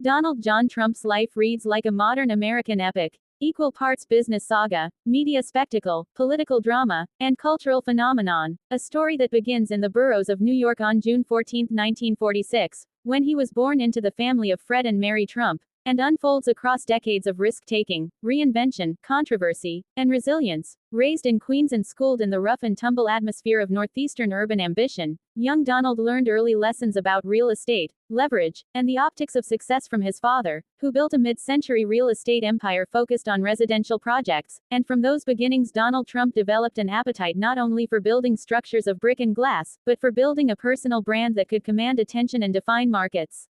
Donald John Trump's life reads like a modern American epic, equal parts business saga, media spectacle, political drama, and cultural phenomenon. A story that begins in the boroughs of New York on June 14, 1946, when he was born into the family of Fred and Mary Trump, and unfolds across decades of risk-taking, reinvention, controversy, and resilience. Raised in Queens and schooled in the rough and tumble atmosphere of northeastern urban ambition, young Donald learned early lessons about real estate, leverage, and the optics of success from his father, who built a mid-century real estate empire focused on residential projects. And from those beginnings, Donald Trump developed an appetite not only for building structures of brick and glass, but for building a personal brand that could command attention and define markets.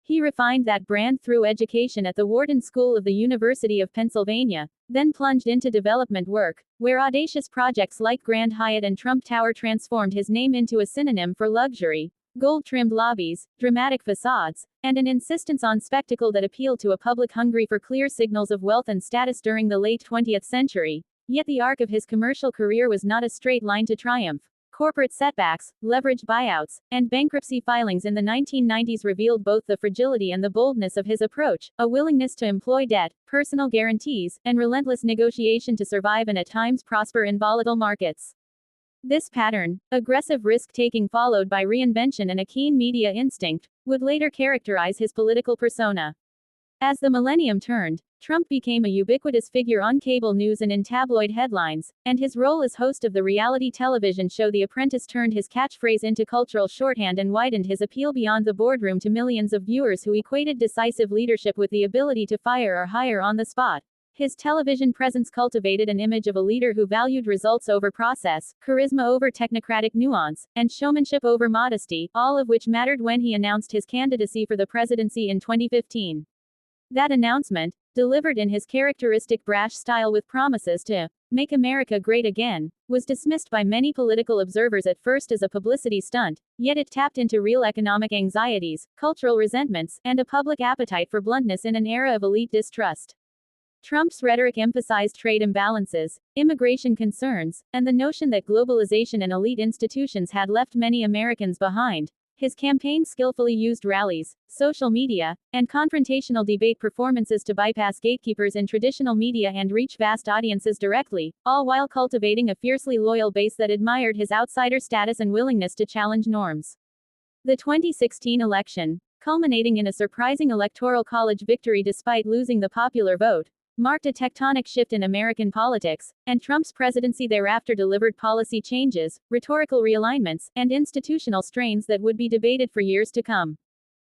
He refined that brand through education at the Wharton School of the University of Pennsylvania, then plunged into development work, where audacious projects like Grand Hyatt and Trump Tower transformed his name into a synonym for luxury, gold-trimmed lobbies, dramatic facades, and an insistence on spectacle that appealed to a public hungry for clear signals of wealth and status during the late 20th century. Yet the arc of his commercial career was not a straight line to triumph. Corporate setbacks, leveraged buyouts, and bankruptcy filings in the 1990s revealed both the fragility and the boldness of his approach, a willingness to employ debt, personal guarantees, and relentless negotiation to survive and at times prosper in volatile markets. This pattern, aggressive risk-taking followed by reinvention and a keen media instinct, would later characterize his political persona. As the millennium turned, Trump became a ubiquitous figure on cable news and in tabloid headlines, and his role as host of the reality television show The Apprentice turned his catchphrase into cultural shorthand and widened his appeal beyond the boardroom to millions of viewers who equated decisive leadership with the ability to fire or hire on the spot. His television presence cultivated an image of a leader who valued results over process, charisma over technocratic nuance, and showmanship over modesty, all of which mattered when he announced his candidacy for the presidency in 2015. That announcement, delivered in his characteristic brash style with promises to make America great again, was dismissed by many political observers at first as a publicity stunt, yet it tapped into real economic anxieties, cultural resentments, and a public appetite for bluntness in an era of elite distrust. Trump's rhetoric emphasized trade imbalances, immigration concerns, and the notion that globalization and elite institutions had left many Americans behind. His campaign skillfully used rallies, social media, and confrontational debate performances to bypass gatekeepers in traditional media and reach vast audiences directly, all while cultivating a fiercely loyal base that admired his outsider status and willingness to challenge norms. The 2016 election, culminating in a surprising electoral college victory despite losing the popular vote, marked a tectonic shift in American politics, and Trump's presidency thereafter delivered policy changes, rhetorical realignments, and institutional strains that would be debated for years to come.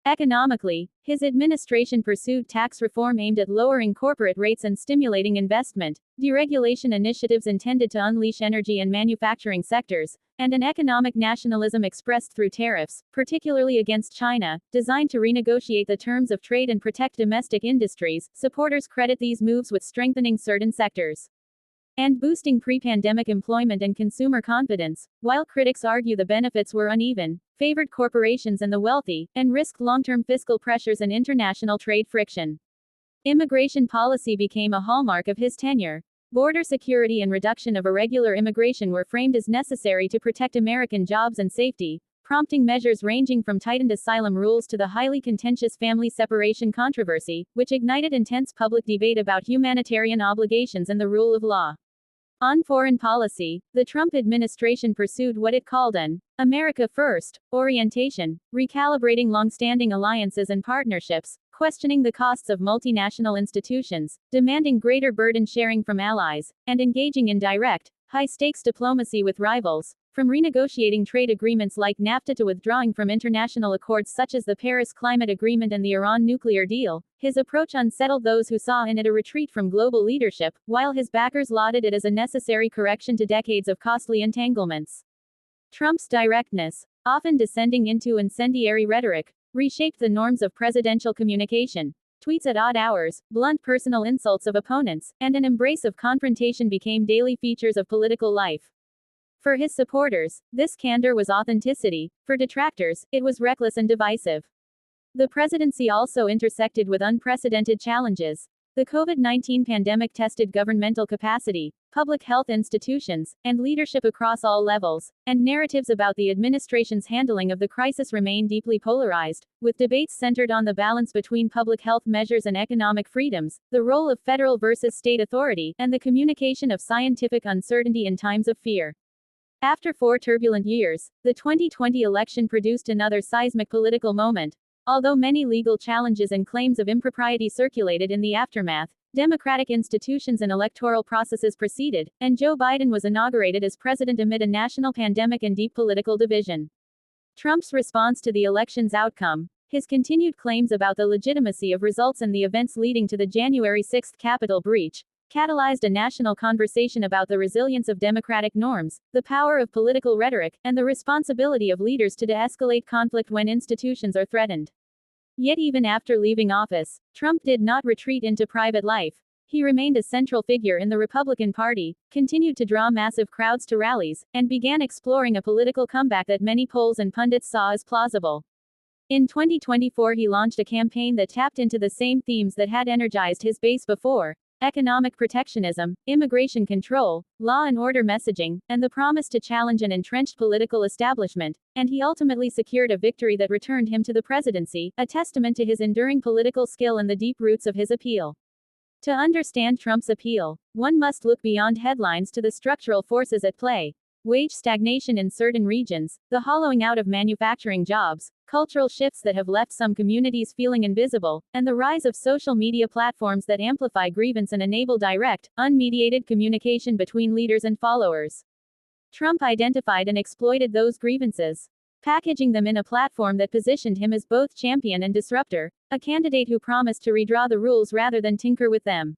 Economically, his administration pursued tax reform aimed at lowering corporate rates and stimulating investment, deregulation initiatives intended to unleash energy and manufacturing sectors, and an economic nationalism expressed through tariffs, particularly against China, designed to renegotiate the terms of trade and protect domestic industries. Supporters credit these moves with strengthening certain sectors and boosting pre-pandemic employment and consumer confidence, while critics argue the benefits were uneven, favored corporations and the wealthy, and risked long-term fiscal pressures and international trade friction. Immigration policy became a hallmark of his tenure. Border security and reduction of irregular immigration were framed as necessary to protect American jobs and safety, prompting measures ranging from tightened asylum rules to the highly contentious family separation controversy, which ignited intense public debate about humanitarian obligations and the rule of law. On foreign policy, the Trump administration pursued what it called an America First orientation, recalibrating long-standing alliances and partnerships, questioning the costs of multinational institutions, demanding greater burden sharing from allies, and engaging in direct, high-stakes diplomacy with rivals. From renegotiating trade agreements like NAFTA to withdrawing from international accords such as the Paris Climate Agreement and the Iran nuclear deal, his approach unsettled those who saw in it a retreat from global leadership, while his backers lauded it as a necessary correction to decades of costly entanglements. Trump's directness, often descending into incendiary rhetoric, reshaped the norms of presidential communication. Tweets at odd hours, blunt personal insults of opponents, and an embrace of confrontation became daily features of political life. For his supporters, this candor was authenticity. For detractors, it was reckless and divisive. The presidency also intersected with unprecedented challenges. The COVID-19 pandemic tested governmental capacity, public health institutions, and leadership across all levels, and narratives about the administration's handling of the crisis remain deeply polarized, with debates centered on the balance between public health measures and economic freedoms, the role of federal versus state authority, and the communication of scientific uncertainty in times of fear. After 4 turbulent years, the 2020 election produced another seismic political moment. Although many legal challenges and claims of impropriety circulated in the aftermath, democratic institutions and electoral processes proceeded, and Joe Biden was inaugurated as president amid a national pandemic and deep political division. Trump's response to the election's outcome, his continued claims about the legitimacy of results and the events leading to the January 6 Capitol breach, catalyzed a national conversation about the resilience of democratic norms, the power of political rhetoric, and the responsibility of leaders to de-escalate conflict when institutions are threatened. Yet even after leaving office, Trump did not retreat into private life. He remained a central figure in the Republican Party, continued to draw massive crowds to rallies, and began exploring a political comeback that many polls and pundits saw as plausible. In 2024, he launched a campaign that tapped into the same themes that had energized his base before: economic protectionism, immigration control, law and order messaging, and the promise to challenge an entrenched political establishment, and he ultimately secured a victory that returned him to the presidency, a testament to his enduring political skill and the deep roots of his appeal. To understand Trump's appeal, one must look beyond headlines to the structural forces at play: wage stagnation in certain regions, the hollowing out of manufacturing jobs, cultural shifts that have left some communities feeling invisible, and the rise of social media platforms that amplify grievance and enable direct, unmediated communication between leaders and followers. Trump identified and exploited those grievances, packaging them in a platform that positioned him as both champion and disruptor, a candidate who promised to redraw the rules rather than tinker with them.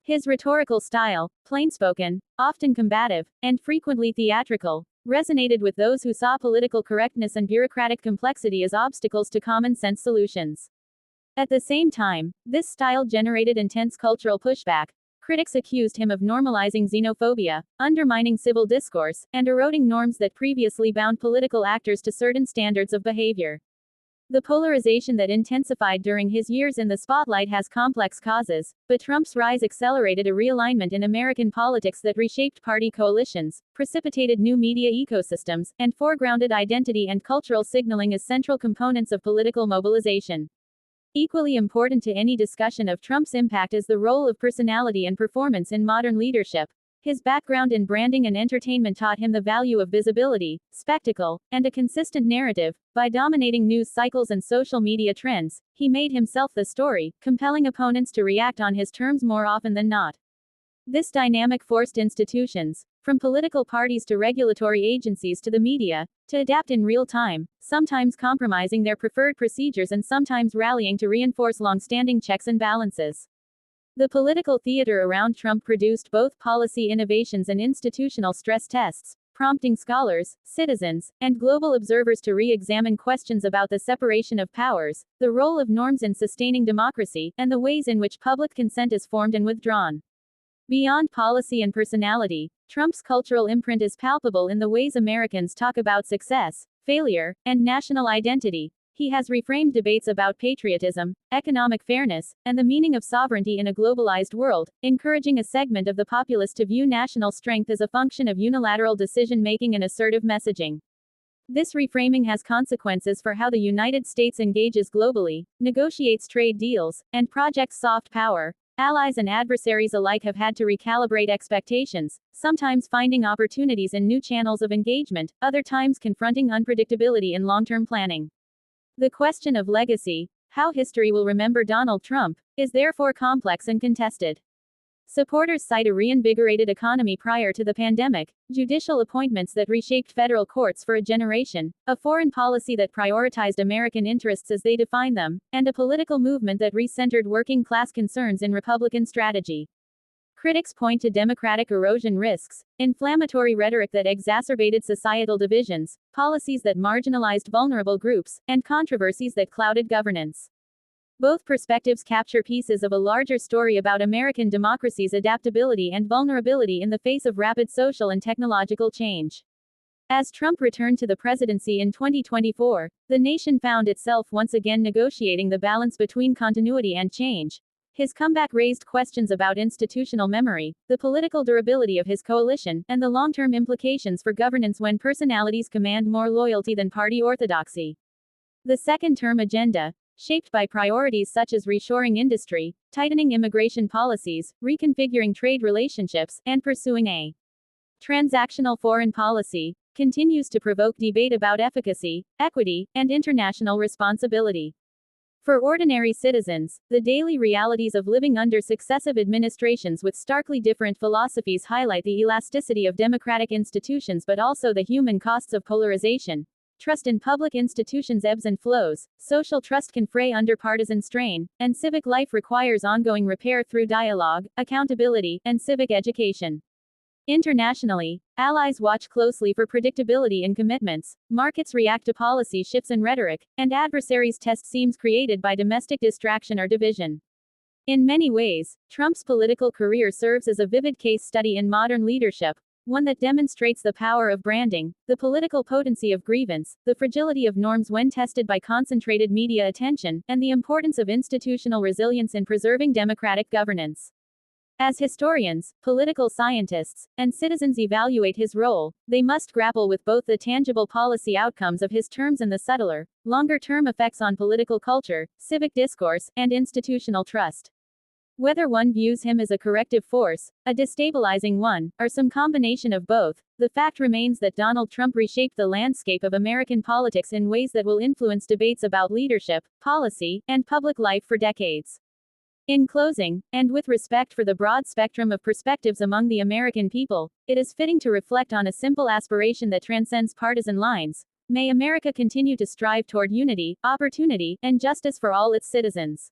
His rhetorical style, plainspoken, often combative, and frequently theatrical, resonated with those who saw political correctness and bureaucratic complexity as obstacles to common sense solutions. At the same time, this style generated intense cultural pushback. Critics accused him of normalizing xenophobia, undermining civil discourse, and eroding norms that previously bound political actors to certain standards of behavior. The polarization that intensified during his years in the spotlight has complex causes, but Trump's rise accelerated a realignment in American politics that reshaped party coalitions, precipitated new media ecosystems, and foregrounded identity and cultural signaling as central components of political mobilization. Equally important to any discussion of Trump's impact is the role of personality and performance in modern leadership. His background in branding and entertainment taught him the value of visibility, spectacle, and a consistent narrative. By dominating news cycles and social media trends, he made himself the story, compelling opponents to react on his terms more often than not. This dynamic forced institutions, from political parties to regulatory agencies to the media, to adapt in real time, sometimes compromising their preferred procedures and sometimes rallying to reinforce long-standing checks and balances. The political theater around Trump produced both policy innovations and institutional stress tests, prompting scholars, citizens, and global observers to re-examine questions about the separation of powers, the role of norms in sustaining democracy, and the ways in which public consent is formed and withdrawn. Beyond policy and personality, Trump's cultural imprint is palpable in the ways Americans talk about success, failure, and national identity. He has reframed debates about patriotism, economic fairness, and the meaning of sovereignty in a globalized world, encouraging a segment of the populace to view national strength as a function of unilateral decision-making and assertive messaging. This reframing has consequences for how the United States engages globally, negotiates trade deals, and projects soft power. Allies and adversaries alike have had to recalibrate expectations, sometimes finding opportunities in new channels of engagement, other times confronting unpredictability in long-term planning. The question of legacy, how history will remember Donald Trump, is therefore complex and contested. Supporters cite a reinvigorated economy prior to the pandemic, judicial appointments that reshaped federal courts for a generation, a foreign policy that prioritized American interests as they define them, and a political movement that recentered working-class concerns in Republican strategy. Critics point to democratic erosion risks, inflammatory rhetoric that exacerbated societal divisions, policies that marginalized vulnerable groups, and controversies that clouded governance. Both perspectives capture pieces of a larger story about American democracy's adaptability and vulnerability in the face of rapid social and technological change. As Trump returned to the presidency in 2024, the nation found itself once again negotiating the balance between continuity and change. His comeback raised questions about institutional memory, the political durability of his coalition, and the long-term implications for governance when personalities command more loyalty than party orthodoxy. The second-term agenda, shaped by priorities such as reshoring industry, tightening immigration policies, reconfiguring trade relationships, and pursuing a transactional foreign policy, continues to provoke debate about efficacy, equity, and international responsibility. For ordinary citizens, the daily realities of living under successive administrations with starkly different philosophies highlight the elasticity of democratic institutions but also the human costs of polarization. Trust in public institutions ebbs and flows, social trust can fray under partisan strain, and civic life requires ongoing repair through dialogue, accountability, and civic education. Internationally, allies watch closely for predictability in commitments, markets react to policy shifts and rhetoric, and adversaries test seams created by domestic distraction or division. In many ways, Trump's political career serves as a vivid case study in modern leadership, one that demonstrates the power of branding, the political potency of grievance, the fragility of norms when tested by concentrated media attention, and the importance of institutional resilience in preserving democratic governance. As historians, political scientists, and citizens evaluate his role, they must grapple with both the tangible policy outcomes of his terms and the subtler, longer-term effects on political culture, civic discourse, and institutional trust. Whether one views him as a corrective force, a destabilizing one, or some combination of both, the fact remains that Donald Trump reshaped the landscape of American politics in ways that will influence debates about leadership, policy, and public life for decades. In closing, and with respect for the broad spectrum of perspectives among the American people, it is fitting to reflect on a simple aspiration that transcends partisan lines. May America continue to strive toward unity, opportunity, and justice for all its citizens.